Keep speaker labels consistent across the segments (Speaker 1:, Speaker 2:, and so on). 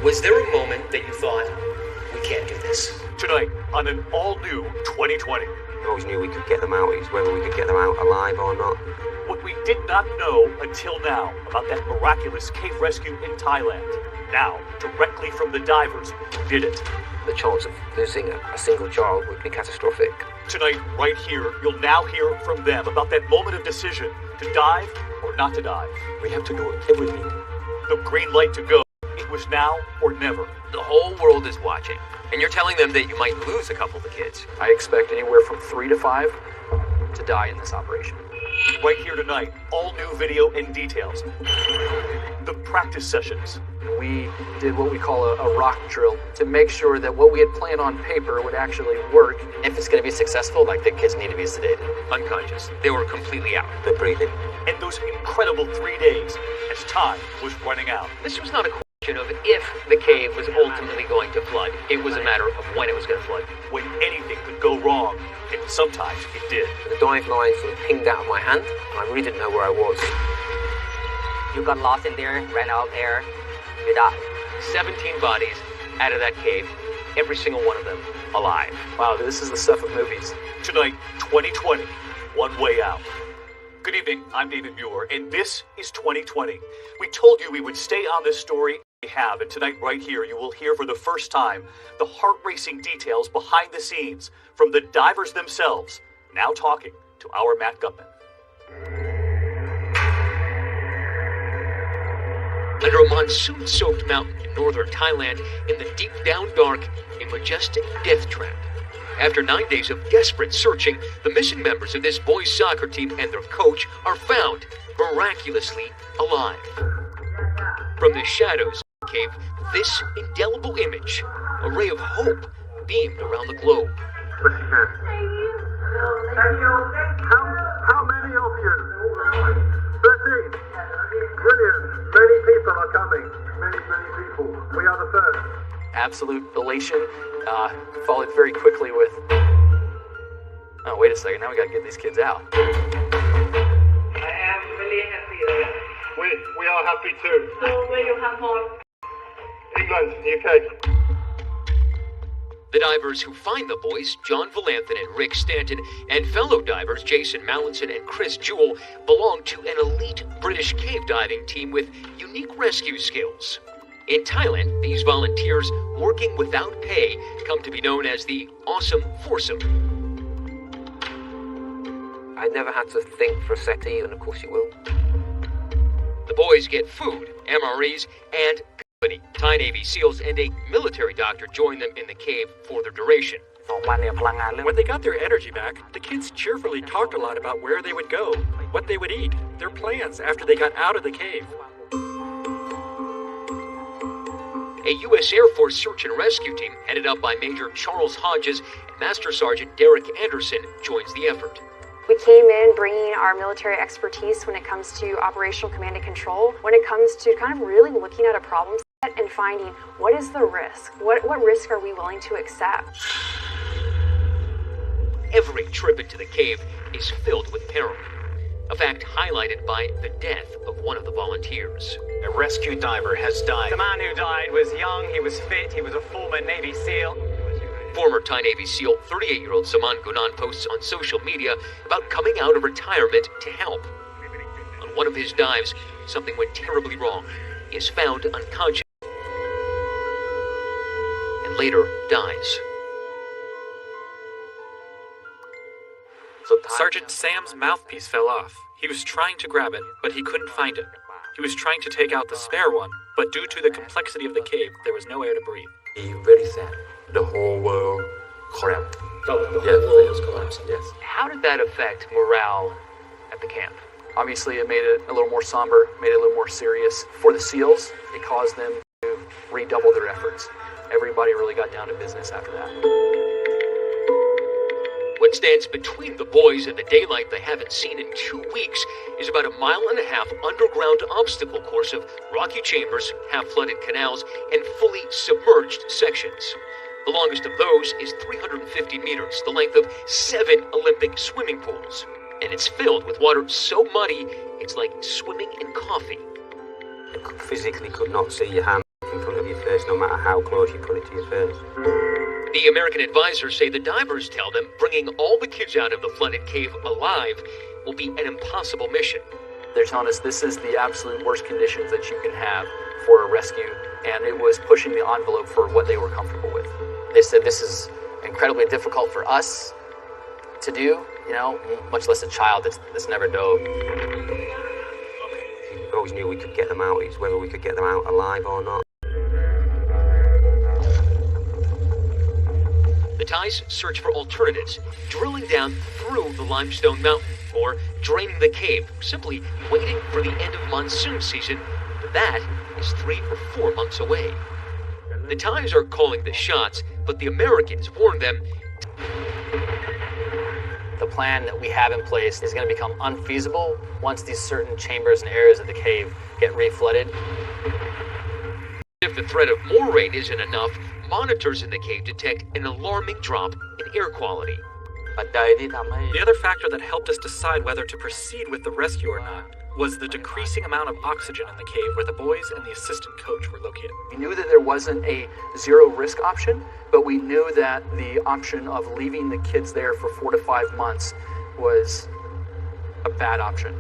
Speaker 1: Was there a moment that you thought, we can't do this?
Speaker 2: Tonight, on an all-new 2020.
Speaker 3: We always knew we could get them out. It's whether we could get them out alive or not.
Speaker 2: What we did not know until now about that miraculous cave rescue in Thailand. Now, directly from the divers who did it.
Speaker 3: The chance of losing a single child would be catastrophic.
Speaker 2: Tonight, right here, you'll now hear from them about that moment of decision, to dive or not to dive.
Speaker 4: We have to do everything.
Speaker 2: The green light to go. It was now or never.
Speaker 1: The whole world is watching, and you're telling them that you might lose a couple of the kids.
Speaker 5: I expect anywhere from 3 to 5 to die in this operation.
Speaker 2: Right here tonight, all new video and details. The practice sessions.
Speaker 5: We did what we call a rock drill to make sure that what we had planned on paper would actually work.
Speaker 1: If it's going to be successful, like, the kids need to be sedated. Unconscious. They were completely out.
Speaker 3: They're breathing.
Speaker 2: And those incredible 3 days as time was running out.
Speaker 1: This was not a question of if the cave was ultimately going to flood. It was a matter of when it was going to flood.
Speaker 2: When anything could go wrong, and sometimes it did.
Speaker 3: The dive line sort of pinged out of my hand, and I really didn't know where I was.
Speaker 6: You got lost in there, ran out of air, you died.
Speaker 1: 17 bodies out of that cave, every single one of them alive.
Speaker 5: Wow, this is the stuff of movies.
Speaker 2: Tonight, 2020, One Way Out. Good evening, I'm David Muir, and this is 2020. We told you we would stay on this story. We have, and tonight right here you will hear for the first time the heart-racing details behind the scenes from the divers themselves, now talking to our Matt Gutman.
Speaker 1: Under a monsoon-soaked mountain in northern Thailand, in the deep down dark, a majestic death trap. After 9 days of desperate searching, the missing members of this boys' soccer team and their coach are found, miraculously alive. From the shadows of the cave, this indelible image, a ray of hope, beamed around the globe.
Speaker 7: How many of you? 13. Brilliant. Many people are coming. Many people. We are the first.
Speaker 5: Absolute elation, followed very quickly with, oh, wait a second, now we gotta get these kids out.
Speaker 7: I am really happy that we are happy too.
Speaker 8: So where you come from?
Speaker 7: England, UK.
Speaker 1: The divers who find the boys, John Valanthan and Rick Stanton, and fellow divers Jason Mallinson and Chris Jewell, belong to an elite British cave diving team with unique rescue skills. In Thailand, these volunteers, working without pay, come to be known as the Awesome Foursome.
Speaker 3: I never had to think for a second, and of course you will.
Speaker 1: The boys get food, MREs, and company. Thai Navy SEALs and a military doctor join them in the cave for their duration.
Speaker 4: When they got their energy back, the kids cheerfully talked a lot about where they would go, what they would eat, their plans after they got out of the cave.
Speaker 1: A U.S. Air Force search and rescue team headed up by Major Charles Hodges and Master Sergeant Derek Anderson joins the effort.
Speaker 9: We came in bringing our military expertise when it comes to operational command and control, when it comes to kind of really looking at a problem set and finding what is the risk? What risk are we willing to accept?
Speaker 1: Every trip into the cave is filled with peril, a fact highlighted by the death of one of the volunteers.
Speaker 10: A rescue diver has died.
Speaker 11: The man who died was young, he was fit, he was a former Navy SEAL.
Speaker 1: Former Thai Navy SEAL 38-year-old Saman Gunan posts on social media about coming out of retirement to help. On one of his dives, something went terribly wrong. He is found unconscious and later dies.
Speaker 4: Sergeant Sam's mouthpiece fell off. He was trying to grab it, but he couldn't find it. He was trying to take out the spare one, but due to the complexity of the cave, there was no air to breathe.
Speaker 3: He very sad. The whole world collapsed.
Speaker 1: The whole world collapsed, yes. How did that affect morale at the camp?
Speaker 5: Obviously, it made it a little more somber, made it a little more serious. For the SEALs, it caused them to redouble their efforts. Everybody really got down to business after that.
Speaker 1: What stands between the boys and the daylight they haven't seen in 2 weeks is about 1.5 mile underground obstacle course of rocky chambers, half-flooded canals, and fully submerged sections. The longest of those is 350 meters, the length of 7 Olympic swimming pools. And it's filled with water so muddy, it's like swimming in coffee.
Speaker 3: You physically could not see your hand in front of you. There's
Speaker 8: no matter how close you put it to your face.
Speaker 1: The American advisors say the divers tell them bringing all the kids out of the flooded cave alive will be an impossible mission.
Speaker 5: They're telling us this is the absolute worst conditions that you can have for a rescue, and it was pushing the envelope for what they were comfortable with. They said this is incredibly difficult for us to do, much less a child that's never dove.
Speaker 8: We always knew we could get them out, it's whether we could get them out alive or not.
Speaker 1: The Thais search for alternatives, drilling down through the limestone mountain or draining the cave, simply waiting for the end of monsoon season, but that is 3 or 4 months away. The Thais are calling the shots, but the Americans warn them.
Speaker 5: The plan that we have in place is going to become unfeasible once these certain chambers and areas of the cave get re-flooded.
Speaker 1: If the threat of more rain isn't enough, monitors in the cave detect an alarming drop in air quality.
Speaker 4: The other factor that helped us decide whether to proceed with the rescue or not was the decreasing amount of oxygen in the cave where the boys and the assistant coach were located.
Speaker 5: We knew that there wasn't a zero risk option, but we knew that the option of leaving the kids there for 4 to 5 months was a bad option.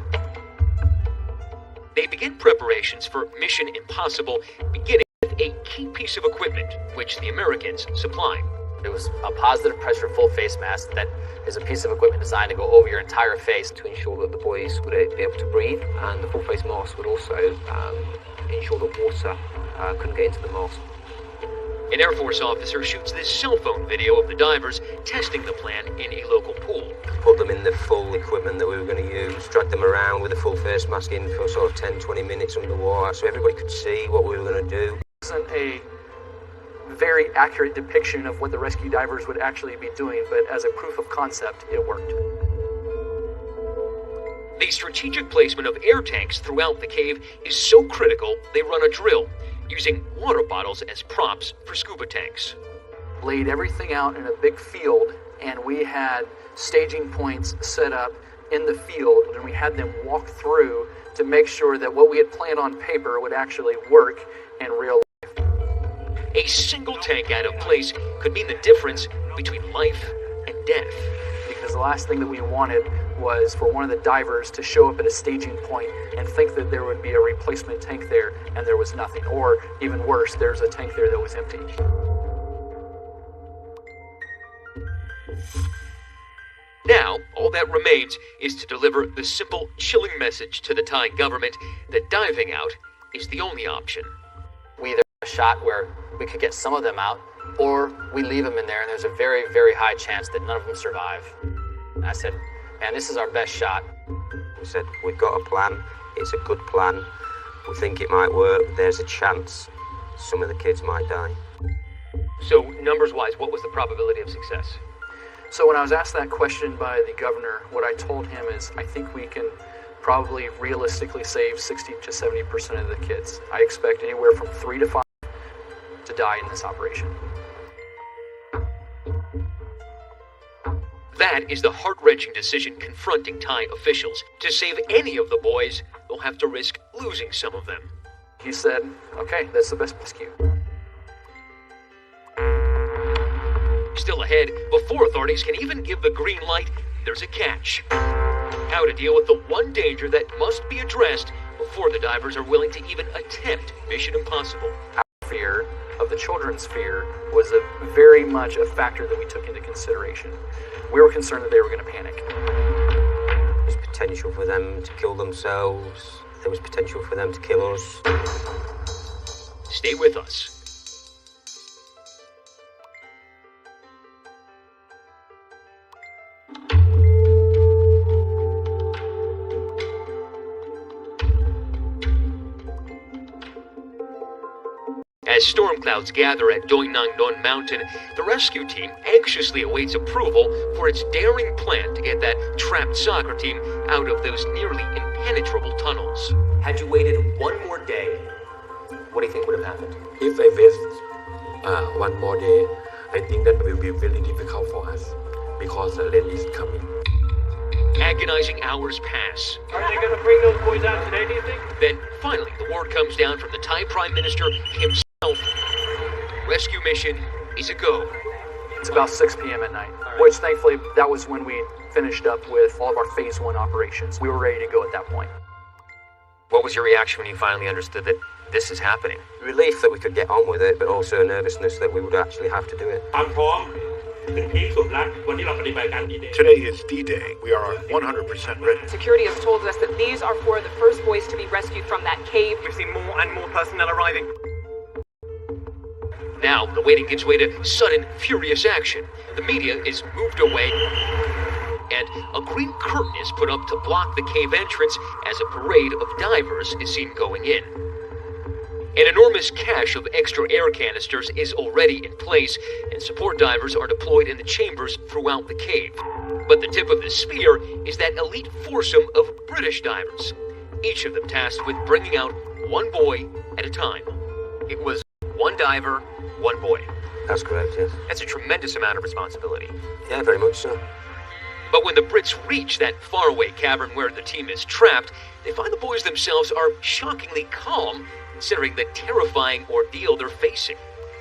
Speaker 1: They begin preparations for Mission Impossible, beginning with a key piece of equipment, which the Americans supply.
Speaker 5: It was a positive pressure full face mask that is a piece of equipment designed to go over your entire face
Speaker 8: to ensure that the boys would be able to breathe, and the full face mask would also ensure that water couldn't get into the mask.
Speaker 1: An Air Force officer shoots this cell phone video of the divers testing the plan in a local pool.
Speaker 8: Put them in the full equipment that we were going to use, drag them around with a full face mask in for sort of 10-20 minutes underwater so everybody could see what we were going to do.
Speaker 5: It wasn't a very accurate depiction of what the rescue divers would actually be doing, but as a proof of concept, it worked.
Speaker 1: The strategic placement of air tanks throughout the cave is so critical they run a drill, using water bottles as props for scuba tanks.
Speaker 5: Laid everything out in a big field, and we had staging points set up in the field, and we had them walk through to make sure that what we had planned on paper would actually work in real life.
Speaker 1: A single tank out of place could mean the difference between life and death.
Speaker 5: Because the last thing that we wanted was for one of the divers to show up at a staging point and think that there would be a replacement tank there and there was nothing. Or even worse, there's a tank there that was empty.
Speaker 1: Now, all that remains is to deliver the simple, chilling message to the Thai government that diving out is the only option.
Speaker 5: We either have a shot where we could get some of them out, or we leave them in there and there's a very, very high chance that none of them survive. And I said, man, this is our best shot.
Speaker 8: We said, we've got a plan, it's a good plan, we think it might work, there's a chance some of the kids might die.
Speaker 1: So, numbers-wise, what was the probability of success?
Speaker 5: So when I was asked that question by the governor, what I told him is, I think we can probably realistically save 60 to 70% of the kids. I expect anywhere from 3 to 5 to die in this operation.
Speaker 1: That is the heart-wrenching decision confronting Thai officials. To save any of the boys, they'll have to risk losing some of them.
Speaker 5: He said, okay, that's the best rescue.
Speaker 1: Still ahead, before authorities can even give the green light, there's a catch. How to deal with the one danger that must be addressed before the divers are willing to even attempt Mission Impossible.
Speaker 5: Our fear of the children's fear was very much a factor that we took into consideration. We were concerned that they were going to panic.
Speaker 8: There's potential for them to kill themselves. There was potential for them to kill us.
Speaker 1: Stay with us. As storm clouds gather at Doi Nang Non Mountain, the rescue team anxiously awaits approval for its daring plan to get that trapped soccer team out of those nearly impenetrable tunnels.
Speaker 10: Had you waited one more day, what do you think would have happened?
Speaker 3: If I waste one more day, I think that will be really difficult for us because the rain is coming.
Speaker 1: Agonizing hours pass.
Speaker 11: Are they going to bring those boys out today, do you think?
Speaker 1: Then, finally, the word comes down from the Thai Prime Minister himself. rescue mission is a go.
Speaker 5: It's about 6 p.m. at night, which thankfully that was when we finished up with all of our phase 1 operations. We were ready to go at that point.
Speaker 10: What was your reaction when you finally understood that this is happening?
Speaker 8: Relief that we could get on with it, but also nervousness that we would actually have to do it.
Speaker 12: Today is D-Day. We are 100% ready.
Speaker 13: Security has told us that these are 4 of the first boys to be rescued from that cave.
Speaker 11: We've seen more and more personnel arriving.
Speaker 1: Now, the waiting gives way to sudden, furious action. The media is moved away, and a green curtain is put up to block the cave entrance as a parade of divers is seen going in. An enormous cache of extra air canisters is already in place, and support divers are deployed in the chambers throughout the cave. But the tip of the spear is that elite foursome of British divers, each of them tasked with bringing out one boy at a time.
Speaker 10: It was one diver, one boy.
Speaker 8: That's correct, yes.
Speaker 10: That's a tremendous amount of responsibility.
Speaker 8: Yeah, very much so.
Speaker 1: But when the Brits reach that faraway cavern where the team is trapped, they find the boys themselves are shockingly calm, considering the terrifying ordeal they're facing.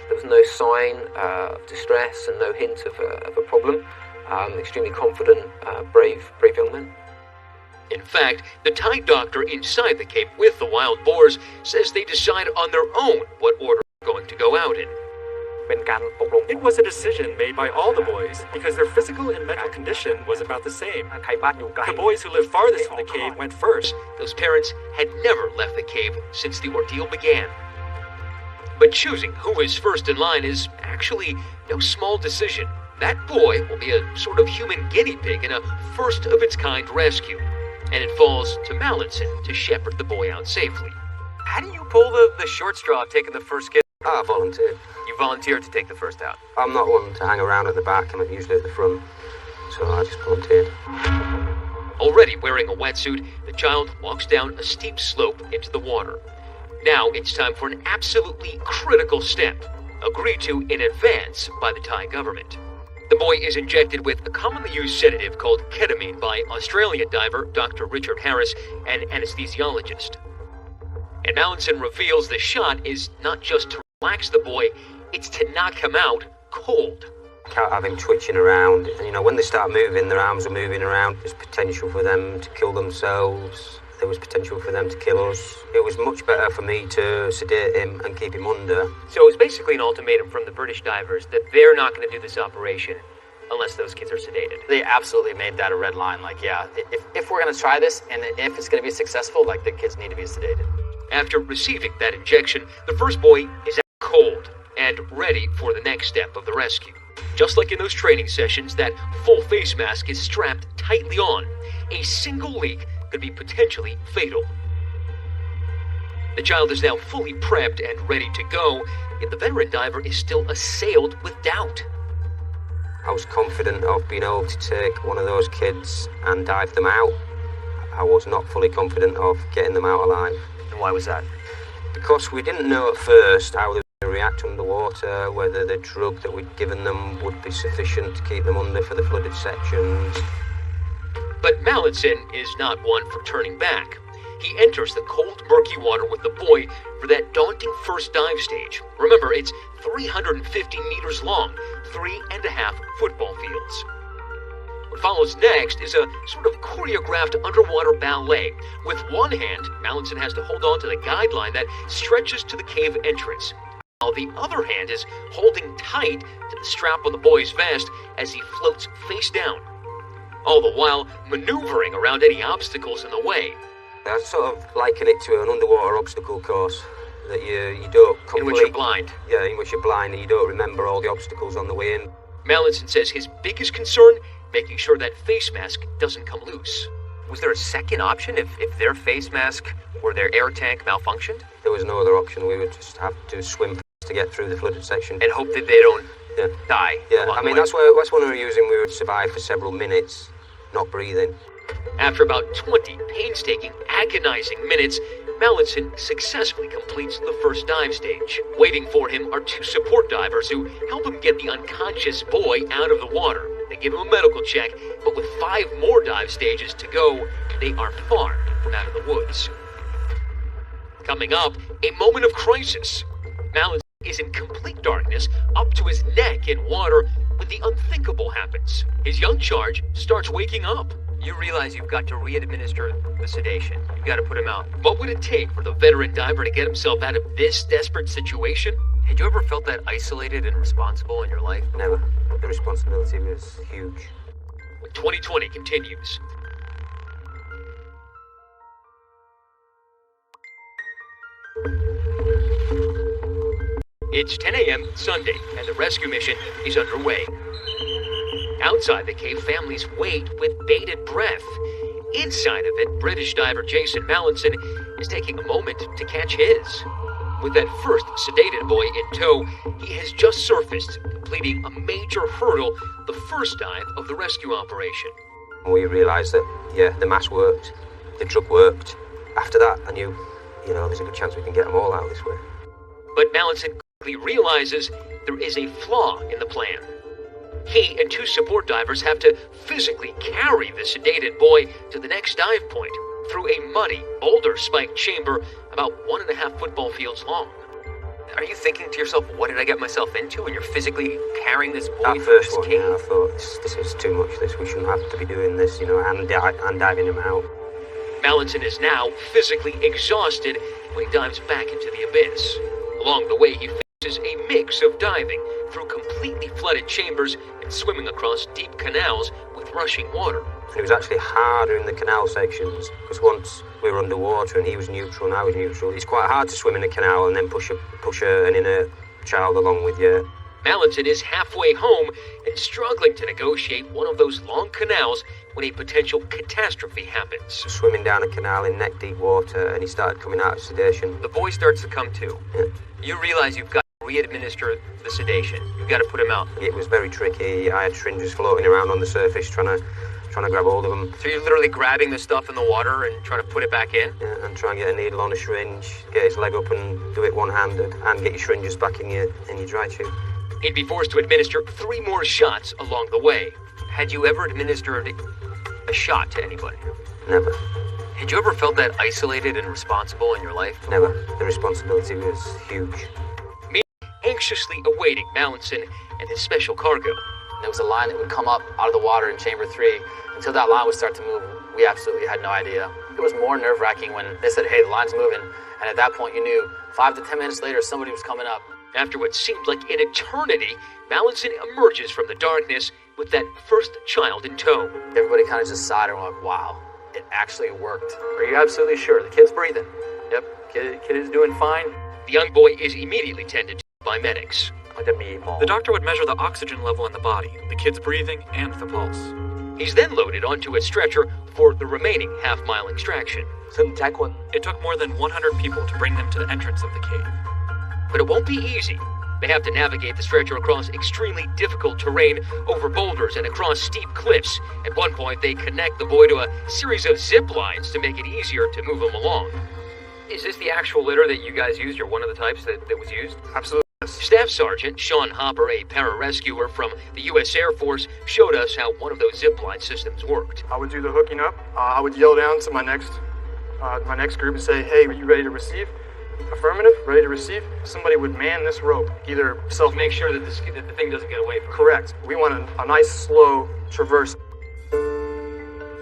Speaker 8: There was no sign of distress and no hint of a problem. Extremely confident, brave young men.
Speaker 1: In fact, the Thai doctor inside the cave with the wild boars says they decide on their own what order they're going to go out in.
Speaker 4: It was a decision made by all the boys because their physical and mental condition was about the same. The boys who lived farthest from the cave went first.
Speaker 1: Those parents had never left the cave since the ordeal began. But choosing who is first in line is actually no small decision. That boy will be a sort of human guinea pig in a first-of-its-kind rescue, and it falls to Mallinson to shepherd the boy out safely.
Speaker 10: How do you pull the short straw of taking the first kid?
Speaker 8: I volunteered.
Speaker 10: You volunteered to take the first out.
Speaker 8: I'm not one to hang around at the back, I'm usually at the front, so I just volunteered.
Speaker 1: Already wearing a wetsuit, the child walks down a steep slope into the water. Now it's time for an absolutely critical step, agreed to in advance by the Thai government. The boy is injected with a commonly used sedative called ketamine by Australian diver Dr. Richard Harris, an anesthesiologist. And Mallinson reveals the shot is not just to relax the boy, it's to knock him out cold.
Speaker 8: Can't have him twitching around. And, when they start moving, their arms are moving around. There's potential for them to kill themselves. There was potential for them to kill us. It was much better for me to sedate him and keep him under.
Speaker 10: So it was basically an ultimatum from the British divers that they're not going to do this operation unless those kids are sedated.
Speaker 5: They absolutely made that a red line. If we're going to try this and if it's going to be successful, the kids need to be sedated.
Speaker 1: After receiving that injection, the first boy is out cold and ready for the next step of the rescue. Just like in those training sessions, that full face mask is strapped tightly on. A single leak could be potentially fatal. The child is now fully prepped and ready to go, yet the veteran diver is still assailed with doubt.
Speaker 8: I was confident of being able to take one of those kids and dive them out. I was not fully confident of getting them out alive.
Speaker 10: And why was that?
Speaker 8: Because we didn't know at first how they would react underwater, whether the drug that we'd given them would be sufficient to keep them under for the flooded sections.
Speaker 1: But Mallinson is not one for turning back. He enters the cold, murky water with the boy for that daunting first dive stage. Remember, it's 350 meters long, 3.5 football fields. What follows next is a sort of choreographed underwater ballet. With one hand, Mallinson has to hold on to the guideline that stretches to the cave entrance, while the other hand is holding tight to the strap on the boy's vest as he floats face down, all the while maneuvering around any obstacles in the way.
Speaker 8: I sort of liken it to an underwater obstacle course that you don't complete.
Speaker 1: In which you're blind.
Speaker 8: Yeah, in which you're blind and you don't remember all the obstacles on the way in.
Speaker 1: Mallinson says his biggest concern, making sure that face mask doesn't come loose.
Speaker 10: Was there a second option if their face mask or their air tank malfunctioned?
Speaker 8: There was no other option. We would just have to swim to get through the flooded section.
Speaker 10: And hope that they don't die.
Speaker 8: Yeah, I mean, that's one we were using. We would survive for several minutes, not breathing.
Speaker 1: After about 20 painstaking, agonizing minutes, Mallinson successfully completes the first dive stage. Waiting for him are two support divers who help him get the unconscious boy out of the water. They give him a medical check, but with 5 more dive stages to go, they are far from out of the woods. Coming up, a moment of crisis. Mallinson is in complete darkness, up to his neck in water, when the unthinkable happens. His young charge starts waking up.
Speaker 10: You realize you've got to re-administer the sedation. You've got to put him out.
Speaker 1: What would it take for the veteran diver to get himself out of this desperate situation?
Speaker 10: Had you ever felt that isolated and responsible in your life?
Speaker 8: Never. The responsibility was huge.
Speaker 1: When 2020 continues. It's 10 a.m. Sunday, and the rescue mission is underway. Outside the cave, families wait with bated breath. Inside of it, British diver Jason Mallinson is taking a moment to catch his. With that first sedated boy in tow, he has just surfaced, completing a major hurdle, the first dive of the rescue operation.
Speaker 8: We realised that, yeah, the mask worked, the drug worked. After that, I knew, there's a good chance we can get them all out this way.
Speaker 1: But Mallinson quickly realizes there is a flaw in the plan. He and two support divers have to physically carry the sedated boy to the next dive point through a muddy, boulder-spiked chamber about 1.5 football fields long.
Speaker 10: Are you thinking to yourself, what did I get myself into? And you're physically carrying this boy
Speaker 8: That
Speaker 10: through
Speaker 8: first
Speaker 10: this
Speaker 8: one,
Speaker 10: cave?
Speaker 8: I thought, this is too much, we shouldn't have to be doing this, and diving him out.
Speaker 1: Mallinson is now physically exhausted when he dives back into the abyss. Along the way, he faces a mix of diving through completely flooded chambers and swimming across deep canals with rushing water.
Speaker 8: And it was actually harder in the canal sections, because once we were underwater and he was neutral and I was neutral, it's quite hard to swim in a canal and then push an inner child along with you.
Speaker 1: Mallinson is halfway home and struggling to negotiate one of those long canals when a potential catastrophe happens.
Speaker 8: Swimming down a canal in neck-deep water, and he started coming out of sedation.
Speaker 10: The boy starts to come to.
Speaker 8: Yeah.
Speaker 10: You realize you've got to re-administer the sedation. You've got to put him out.
Speaker 8: It was very tricky. I had syringes floating around on the surface trying to grab hold of them.
Speaker 10: So you're literally grabbing the stuff in the water and trying to put it back in?
Speaker 8: Yeah, and try and get a needle on a syringe, get his leg up and do it one-handed, and get your syringes back in your dry tube.
Speaker 1: He'd be forced to administer 3 more shots along the way.
Speaker 10: Had you ever administered a shot to anybody?
Speaker 8: Never.
Speaker 10: Had you ever felt that isolated and responsible in your life?
Speaker 8: Never. The responsibility was huge.
Speaker 1: Me anxiously awaiting Mallinson and his special cargo.
Speaker 5: There was a line that would come up out of the water in Chamber 3. Until that line would start to move, we absolutely had no idea. It was more nerve-wracking when they said, hey, the line's moving. And at that point, you knew 5 to 10 minutes later, somebody was coming up.
Speaker 1: After what seemed like an eternity, Mallinson emerges from the darkness with that first child in tow.
Speaker 5: Everybody kind of just sighed and were like, wow, it actually worked. Are you absolutely sure? The kid's breathing. Yep, kid is doing fine.
Speaker 1: The young boy is immediately tended to by medics.
Speaker 4: The doctor would measure the oxygen level in the body, the kid's breathing, and the pulse.
Speaker 1: He's then loaded onto a stretcher for the remaining half-mile extraction.
Speaker 4: It took more than 100 people to bring them to the entrance of the cave.
Speaker 1: But it won't be easy. They have to navigate the stretcher across extremely difficult terrain, over boulders and across steep cliffs. At one point, they connect the boy to a series of zip lines to make it easier to move him along.
Speaker 10: Is this the actual litter that you guys used, or one of the types that was used?
Speaker 12: Absolutely.
Speaker 1: Staff Sergeant Sean Hopper, a pararescuer from the U.S. Air Force, showed us how one of those zipline systems worked.
Speaker 14: I would do the hooking up. I would yell down to my next group and say, hey, are you ready to receive? Affirmative, ready to receive. Somebody would man this rope, either self...
Speaker 10: Make sure that the thing doesn't get away from you.
Speaker 14: Correct. We want a nice, slow traverse.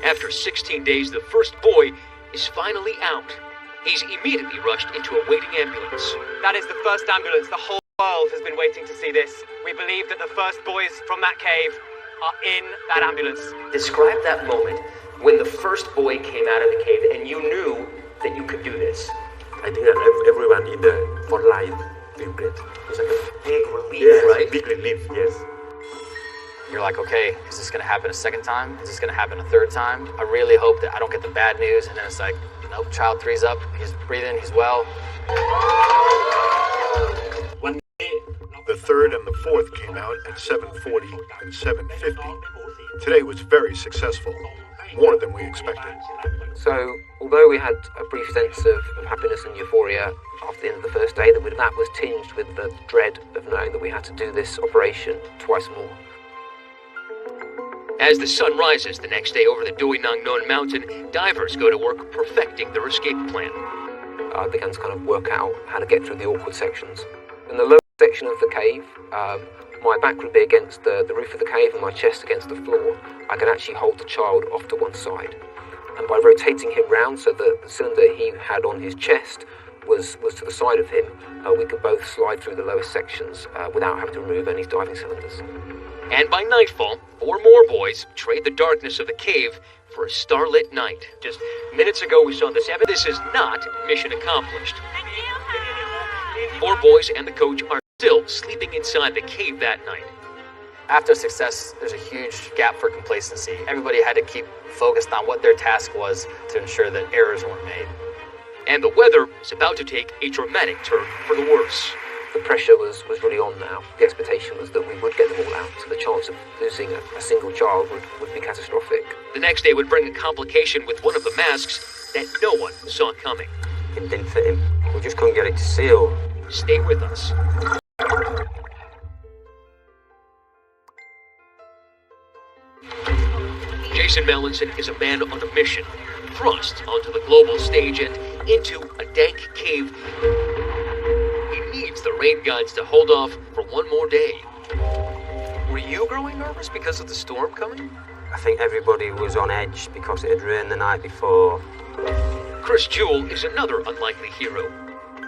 Speaker 1: After 16 days, the first boy is finally out. He's immediately rushed into a waiting ambulance.
Speaker 11: That is the first ambulance. The whole world has been waiting to see this. We believe that the first boys from that cave are in that ambulance.
Speaker 10: Describe that moment when the first boy came out of the cave and you knew that you could do this.
Speaker 3: I think that everyone in the front line feel great.
Speaker 10: It was like a big relief,
Speaker 3: yes,
Speaker 10: right?
Speaker 3: Big relief, yes.
Speaker 5: You're like, okay, is this going to happen a second time? Is this going to happen a third time? I really hope that I don't get the bad news. And then it's like, nope, child 3's up. He's breathing. He's well.
Speaker 12: The third and the fourth came out at 7:40 and 7:50. Today was very successful, more than we expected.
Speaker 15: So, although we had a brief sense of happiness and euphoria after the end of the first day, that was tinged with the dread of knowing that we had to do this operation twice more.
Speaker 1: As the sun rises the next day over the Doi Nang Non mountain, divers go to work perfecting their escape plan.
Speaker 15: I began to kind of work out how to get through the awkward sections. In the lower sections, section of the cave. My back would be against the roof of the cave and my chest against the floor. I could actually hold the child off to one side. And by rotating him round so that the cylinder he had on his chest was to the side of him, we could both slide through the lowest sections without having to remove any diving cylinders.
Speaker 1: And by nightfall, 4 more boys trade the darkness of the cave for a starlit night. Just minutes ago we saw the 7. This is not mission accomplished. 4 boys and the coach are still sleeping inside the cave that night.
Speaker 5: After success, there's a huge gap for complacency. Everybody had to keep focused on what their task was to ensure that errors weren't made.
Speaker 1: And the weather is about to take a dramatic turn for the worse.
Speaker 15: The pressure was really on now. The expectation was that we would get them all out, so the chance of losing a single child would be catastrophic.
Speaker 1: The next day would bring a complication with one of the masks that no one saw coming.
Speaker 8: It didn't fit him. We just couldn't get it to seal.
Speaker 1: Stay with us. Jason Mallinson is a man on a mission, thrust onto the global stage and into a dank cave. He needs the rain gods to hold off for one more day.
Speaker 10: Were you growing nervous because of the storm coming?
Speaker 8: I think everybody was on edge because it had rained the night before.
Speaker 1: Chris Jewell is another unlikely hero.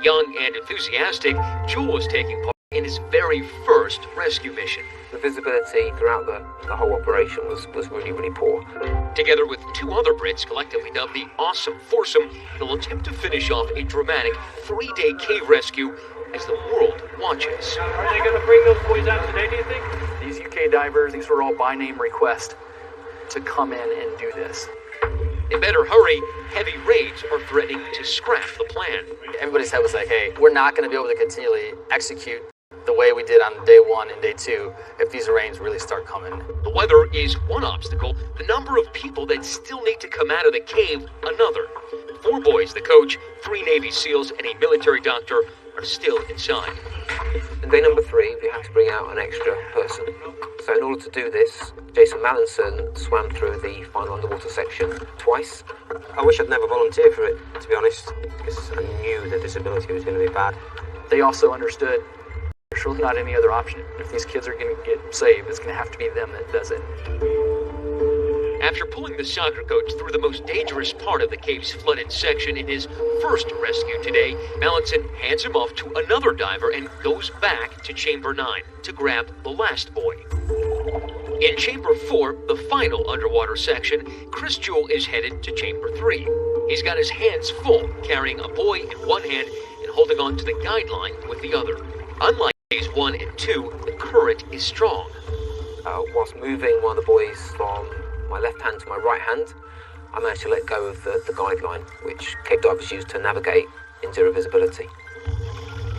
Speaker 1: Young and enthusiastic, Jewell was taking part in his very first rescue mission.
Speaker 15: The visibility throughout the whole operation was really, really poor.
Speaker 1: Together with 2 other Brits, collectively dubbed the Awesome Foursome, they'll attempt to finish off a dramatic 3-day cave rescue as the world watches.
Speaker 11: Are they going to bring those boys out today, do you think? These UK divers, these were all by name requests to come in and do this.
Speaker 1: They better hurry. Heavy rains are threatening to scrap the plan.
Speaker 5: Everybody's head was like, hey, we're not going to be able to continually execute the way we did on day 1 and day 2 if these rains really start coming.
Speaker 1: The weather is one obstacle. The number of people that still need to come out of the cave, another. 4 boys, the coach, 3 Navy SEALs, and a military doctor are still inside.
Speaker 15: On day number 3, we had to bring out an extra person. So in order to do this, Jason Mallinson swam through the final underwater section twice.
Speaker 8: I wish I'd never volunteered for it, to be honest, because I knew the disability was going to be bad.
Speaker 5: They also understood there's really not any other option. If these kids are going to get saved, it's going to have to be them that does it.
Speaker 1: After pulling the soccer coach through the most dangerous part of the cave's flooded section in his first rescue today, Mallinson hands him off to another diver and goes back to Chamber 9 to grab the last boy. In Chamber 4, the final underwater section, Chris Jewell is headed to Chamber 3. He's got his hands full, carrying a boy in one hand and holding on to the guideline with the other. Unlike days 1 and 2, the current is strong.
Speaker 15: Whilst moving one of the boys from my left hand to my right hand, I managed to let go of the guideline, which cave divers use to navigate in zero visibility.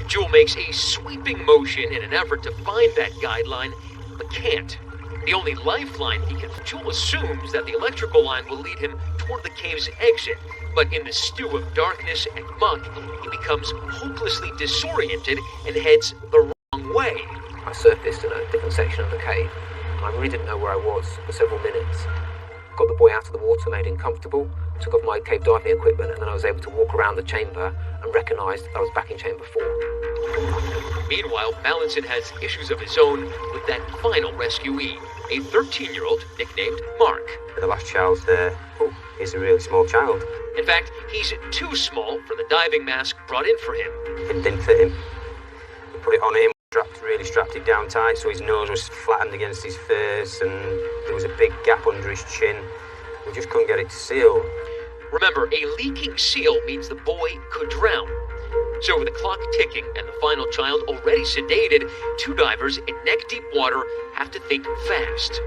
Speaker 1: Jewell makes a sweeping motion in an effort to find that guideline, but can't. The only lifeline he can... Jewell assumes that the electrical line will lead him toward the cave's exit, but in the stew of darkness and muck, he becomes hopelessly disoriented and heads the wrong way.
Speaker 15: I surfaced in a different section of the cave, and I really didn't know where I was for several minutes. Got the boy out of the water, made him comfortable, took off my cave diving equipment, and then I was able to walk around the chamber and recognised I was back in Chamber 4.
Speaker 1: Meanwhile, Mallinson has issues of his own with that final rescuee, a 13-year-old nicknamed Mark.
Speaker 8: The last child's there. He's a really small child.
Speaker 1: In fact, he's too small for the diving mask brought in for him.
Speaker 8: It didn't fit him. We put it on him, really strapped it down tight so his nose was flattened against his face and there was a big gap under his chin. We just couldn't get it to seal.
Speaker 1: Remember, a leaking seal means the boy could drown. So with the clock ticking and the final child already sedated, 2 divers in neck-deep water have to think fast.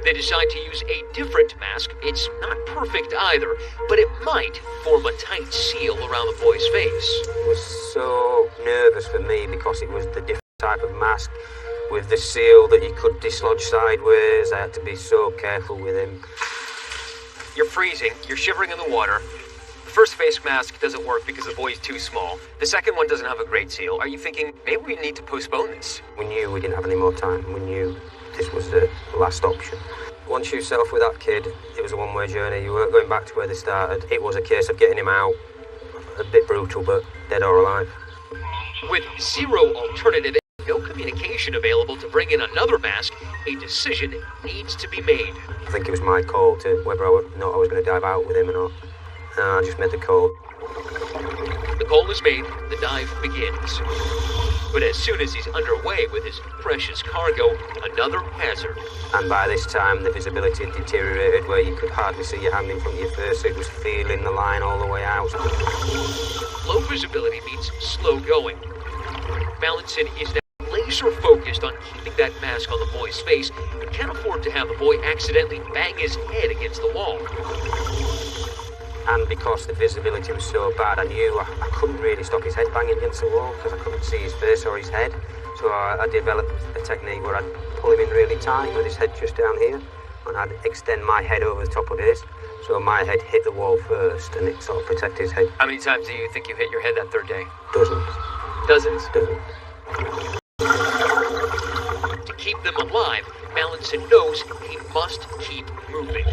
Speaker 1: They decide to use a different mask. It's not perfect either, but it might form a tight seal around the boy's face.
Speaker 8: I was so nervous for me because it was the different type of mask with the seal that you could dislodge sideways. I had to be so careful with him.
Speaker 10: You're freezing, you're shivering in the water. The first face mask doesn't work because the boy's too small. The second one doesn't have a great seal. Are you thinking, maybe we need to postpone this?
Speaker 8: We knew we didn't have any more time. We knew this was the last option. Once you set off with that kid, it was a one-way journey. You weren't going back to where they started. It was a case of getting him out. A bit brutal, but dead or alive.
Speaker 1: With zero alternative, no information available to bring in another mask, a decision needs to be made.
Speaker 8: I think it was my call to whether I was going to dive out with him or not. I just made the call.
Speaker 1: The call is made, the dive begins. But as soon as he's underway with his precious cargo, another hazard.
Speaker 8: And by this time, the visibility had deteriorated where you could hardly see your hand in front of your face. It was feeling the line all the way out.
Speaker 1: Low visibility means slow going. Mallinson is now laser focused on keeping that mask on the boy's face and can't afford to have the boy accidentally bang his head against the wall.
Speaker 8: And because the visibility was so bad, I knew I couldn't really stop his head banging against the wall because I couldn't see his face or his head. So I developed a technique where I'd pull him in really tight with his head just down here, and I'd extend my head over the top of his, so my head hit the wall first, and it sort of protected his head.
Speaker 10: How many times do you think you hit your head that third day?
Speaker 8: Dozens.
Speaker 10: Dozens?
Speaker 8: Dozens.
Speaker 1: To keep them alive, Mallinson knows he must keep moving.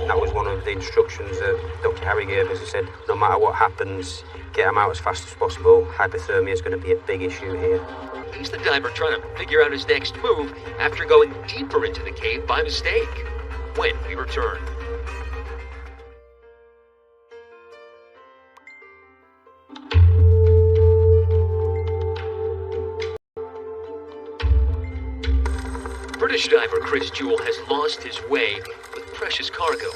Speaker 8: That was one of the instructions that Dr. Harry gave us. He said, no matter what happens, get them out as fast as possible. Hypothermia is going to be a big issue here.
Speaker 1: He's the diver trying to figure out his next move after going deeper into the cave by mistake. When we return. British diver Chris Jewell has lost his way with precious cargo.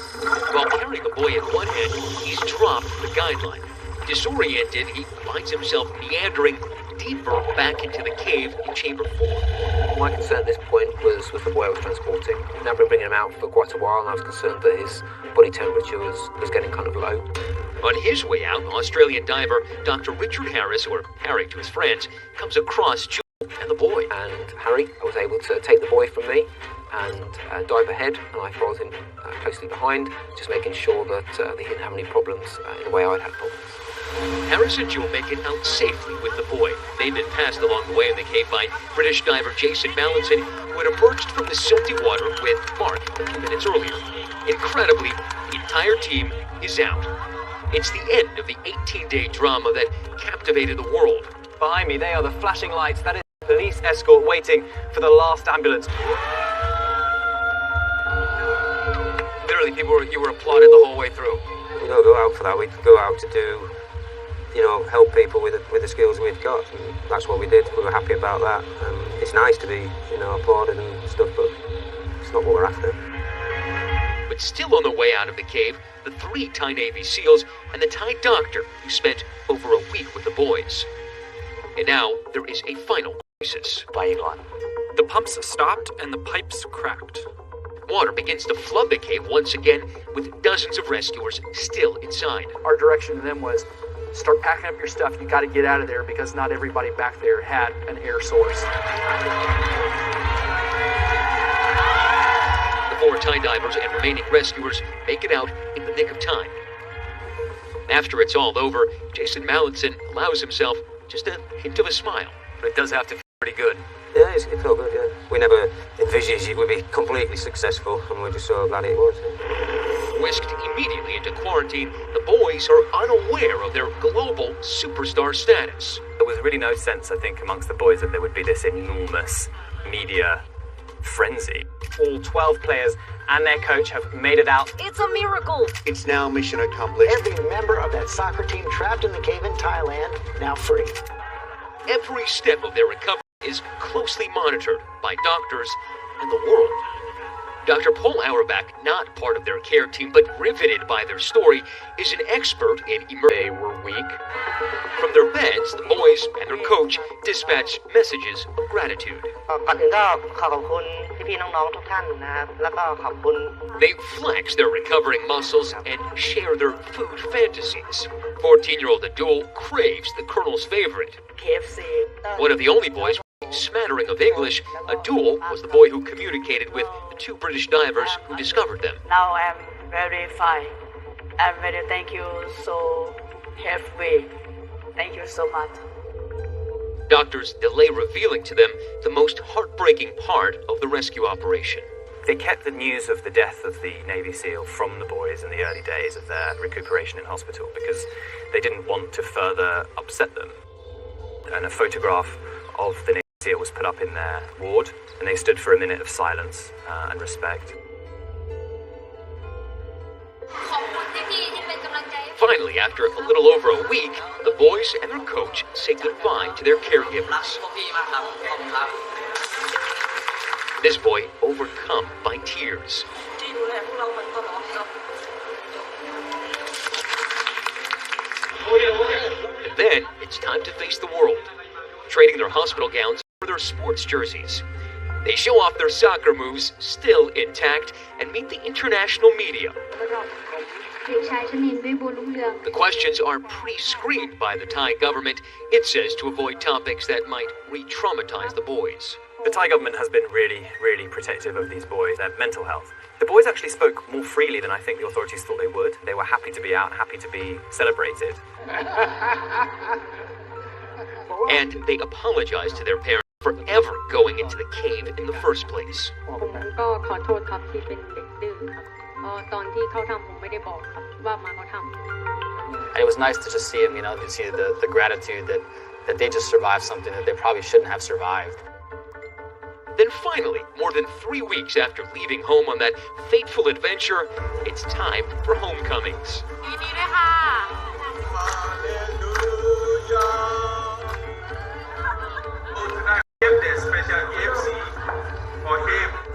Speaker 1: While carrying the boy in one hand, he's dropped the guideline. Disoriented, he finds himself meandering deeper back into the cave in chamber 4.
Speaker 15: My concern at this point was the boy I was transporting. Now I've been bringing him out for quite a while, and I was concerned that his body temperature was getting kind of low.
Speaker 1: On his way out, Australian diver Dr. Richard Harris, or Harry to his friends, comes across Jewell and the boy.
Speaker 15: And Harry, I was able to take the boy from me and dive ahead, and I followed him closely behind, just making sure that they didn't have any problems in the way I'd had problems.
Speaker 1: Harris and Jewell make it out safely with the boy. They've been passed along the way in the cave by British diver Jason Mallinson, who had emerged from the silty water with Mark a few minutes earlier. Incredibly, the entire team is out. It's the end of the 18-day drama that captivated the world.
Speaker 11: Behind me, they are the flashing lights. That is the police escort waiting for the last ambulance.
Speaker 10: Literally, you were applauded the whole way through.
Speaker 8: We don't go out for that. We go out to do, help people with the skills we've got. And that's what we did. We were happy about that. It's nice to be, applauded and stuff, but it's not what we're after.
Speaker 1: But still on the way out of the cave, the 3 Thai Navy SEALs and the Thai doctor who spent over a week with the boys. And now there is a final crisis.
Speaker 4: The pumps stopped and the pipes cracked.
Speaker 1: Water begins to flood the cave once again, with dozens of rescuers still inside.
Speaker 14: Our direction to them was, start packing up your stuff. You got to get out of there because not everybody back there had an air source.
Speaker 1: The 4 Thai divers and remaining rescuers make it out in the nick of time. After it's all over, Jason Mallinson allows himself just a hint of a smile.
Speaker 10: But it does have to feel pretty good.
Speaker 8: Yeah, it felt good, yeah. We never envisaged it would be completely successful, and we're just so glad it was.
Speaker 1: Whisked immediately into quarantine, the boys are unaware of their global superstar status.
Speaker 2: There was really no sense, I think, amongst the boys that there would be this enormous media frenzy.
Speaker 11: All 12 players and their coach have made it out.
Speaker 6: It's a miracle!
Speaker 16: It's now mission accomplished.
Speaker 17: Every member of that soccer team trapped in the cave in Thailand, now free.
Speaker 1: Every step of their recovery is closely monitored by doctors and the world. Dr. Paul Auerbach, not part of their care team, but riveted by their story, is an expert in emergency.
Speaker 5: They were weak.
Speaker 1: From their beds, the boys and their coach dispatch messages of gratitude. They flex their recovering muscles and share their food fantasies. 14-year-old Abdul craves the Colonel's favorite.
Speaker 6: KFC.
Speaker 1: One of the only boys with a smattering of English, Abdul was the boy who communicated with the 2 British divers who discovered them.
Speaker 6: Now I'm very fine. I'm very thank you so heavy. Thank you so much.
Speaker 1: Doctors delay revealing to them the most heartbreaking part of the rescue operation.
Speaker 2: They kept the news of the death of the Navy SEAL from the boys in the early days of their recuperation in hospital because they didn't want to further upset them. And a photograph of the Navy SEAL was put up in their ward, and they stood for a minute of silence and respect.
Speaker 1: Finally, after a little over a week, the boys and their coach say goodbye to their caregivers. This boy overcome by tears. And then it's time to face the world, trading their hospital gowns for their sports jerseys. They show off their soccer moves, still intact, and meet the international media. The questions are pre-screened by the Thai government, it says, to avoid topics that might re-traumatize the boys.
Speaker 2: The Thai government has been really, really protective of these boys, their mental health. The boys actually spoke more freely than I think the authorities thought they would. They were happy to be out, happy to be celebrated.
Speaker 1: And they apologized to their parents for ever going into the cave in the first place.
Speaker 5: And it was nice to just see him, to see the gratitude that they just survived something that they probably shouldn't have survived.
Speaker 1: Then finally, more than 3 weeks after leaving home on that fateful adventure, it's time for homecomings.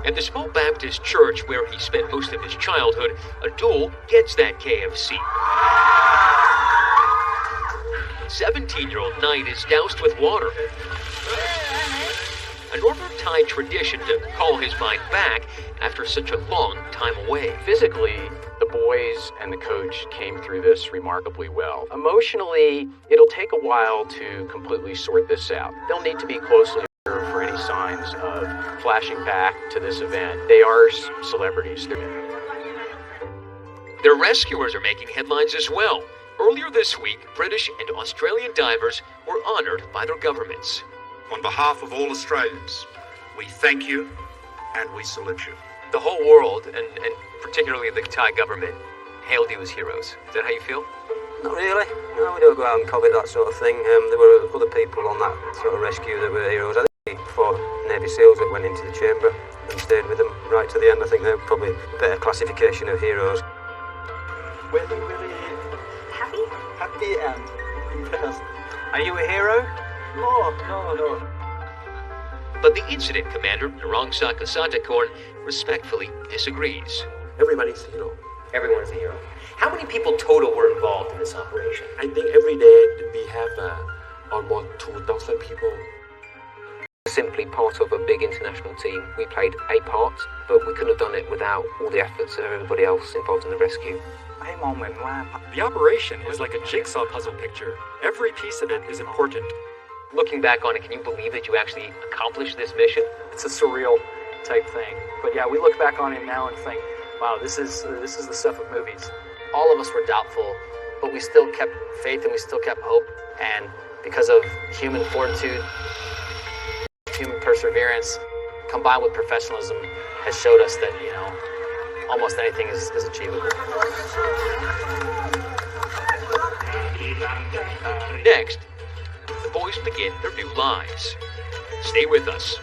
Speaker 1: At the small Baptist church where he spent most of his childhood, Abdul gets that KFC. 17-year-old Knight is doused with water. A Northern Thai tradition to call his mind back after such a long time away.
Speaker 5: Physically, the boys and the coach came through this remarkably well. Emotionally, it'll take a while to completely sort this out. They'll need to be closely observed for any signs of flashing back to this event. They are celebrities.
Speaker 1: Their rescuers are making headlines as well. Earlier this week, British and Australian divers were honored by their governments.
Speaker 12: On behalf of all Australians, we thank you and we salute you.
Speaker 10: The whole world, and particularly the Thai government, hailed you as heroes. Is that how you feel?
Speaker 8: Not really. No, we don't go out and covet that sort of thing. There were other people on that sort of rescue that were heroes. I think for Navy SEALs that went into the chamber and stayed with them right to the end. I think they're probably a better classification of heroes.
Speaker 16: Really, really happy and impressed.
Speaker 2: Are you a hero?
Speaker 16: No.
Speaker 1: But the incident commander, Narongsak Asatakorn, respectfully disagrees.
Speaker 3: Everybody's a hero.
Speaker 10: Everyone is a hero. How many people total were involved in this operation?
Speaker 3: I think every day we have almost 2,000 people.
Speaker 15: Simply part of a big international team. We played a part, but we couldn't have done it without all the efforts of everybody else involved in the rescue.
Speaker 4: The operation is like a jigsaw puzzle picture. Every piece of it is important.
Speaker 10: Looking back on it, can you believe that you actually accomplished this mission?
Speaker 5: It's a surreal type thing. But yeah, we look back on it now and think, wow, this is the stuff of movies. All of us were doubtful, but we still kept faith and we still kept hope. And because of human fortitude, human perseverance, combined with professionalism, has showed us that, almost anything is achievable.
Speaker 1: Next, the boys begin their new lives. Stay with us.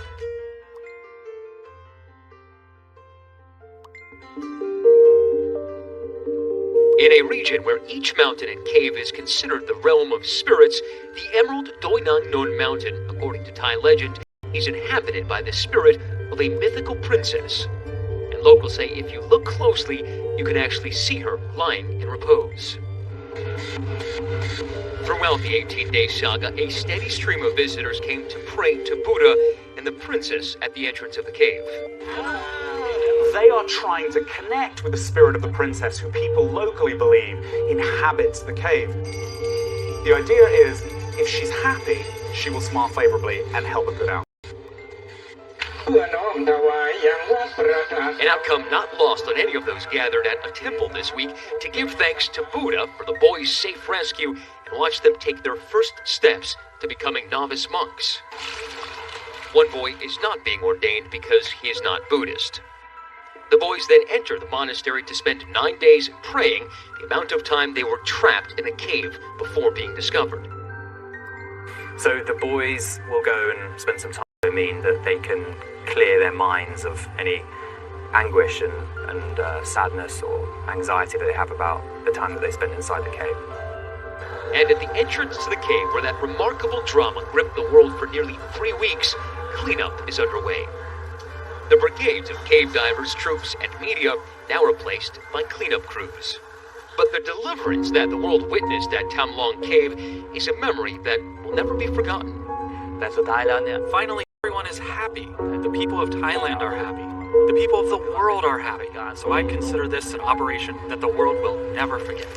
Speaker 1: In a region where each mountain and cave is considered the realm of spirits, the Emerald Doi Nang Non Mountain, according to Thai legend, is inhabited by the spirit of a mythical princess. And locals say if you look closely, you can actually see her lying in repose. Throughout the 18-day saga, a steady stream of visitors came to pray to Buddha and the princess at the entrance of the cave.
Speaker 2: They are trying to connect with the spirit of the princess who people locally believe inhabits the cave. The idea is, if she's happy, she will smile favorably and help her get out.
Speaker 1: An outcome not lost on any of those gathered at a temple this week to give thanks to Buddha for the boys' safe rescue and watch them take their first steps to becoming novice monks. One boy is not being ordained because he is not Buddhist. The boys then enter the monastery to spend 9 days praying, the amount of time they were trapped in the cave before being discovered.
Speaker 2: So the boys will go and spend some time mean that they can clear their minds of any anguish and sadness or anxiety that they have about the time that they spend inside the cave.
Speaker 1: And at the entrance to the cave where that remarkable drama gripped the world for nearly 3 weeks, cleanup is underway. The brigades of cave divers, troops, and media now replaced by cleanup crews. But the deliverance that the world witnessed at Tam Long Cave is a memory that will never be forgotten.
Speaker 4: แต่สุดท้ายแล้วเนี่ย Finally, everyone is happy. The people of Thailand are happy. The people of the world are happy. So I consider this an operation that the world will never forget.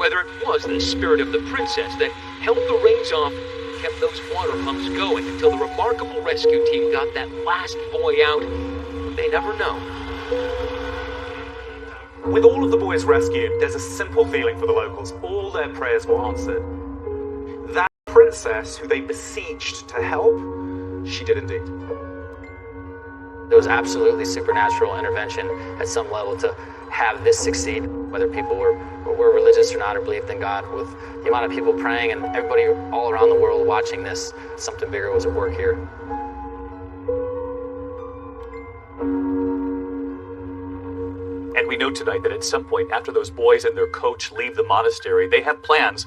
Speaker 1: Whether it was the spirit of the princess that held the reins off, kept those water pumps going until the remarkable rescue team got that last boy out, they never know.
Speaker 2: With all of the boys rescued, there's a simple feeling for the locals. All their prayers were answered. That princess who they besieged to help, she did indeed.
Speaker 5: There was absolutely supernatural intervention at some level to have this succeed, whether people were religious or not or believed in God. With the amount of people praying and everybody all around the world watching this, something bigger was at work here.
Speaker 2: And we know tonight that at some point after those boys and their coach leave the monastery, they have plans